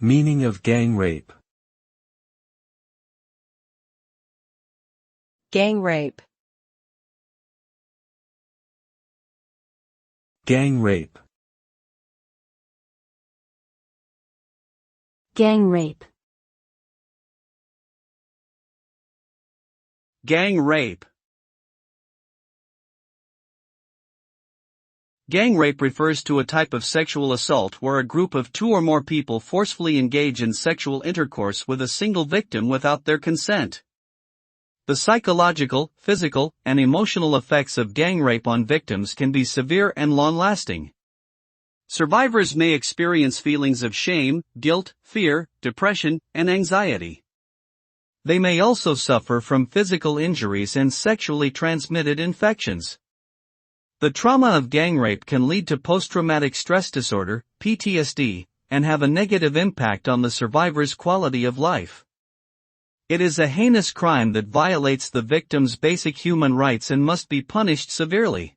Meaning of gang rape. Gang rape. Gang rape. Gang rape. Gang rape. Gang rape refers to a type of sexual assault where a group of two or more people forcefully engage in sexual intercourse with a single victim without their consent. The psychological, physical, and emotional effects of gang rape on victims can be severe and long-lasting. Survivors may experience feelings of shame, guilt, fear, depression, and anxiety. They may also suffer from physical injuries and sexually transmitted infections. The trauma of gang rape can lead to post-traumatic stress disorder, PTSD, and have a negative impact on the survivor's quality of life. It is a heinous crime that violates the victim's basic human rights and must be punished severely.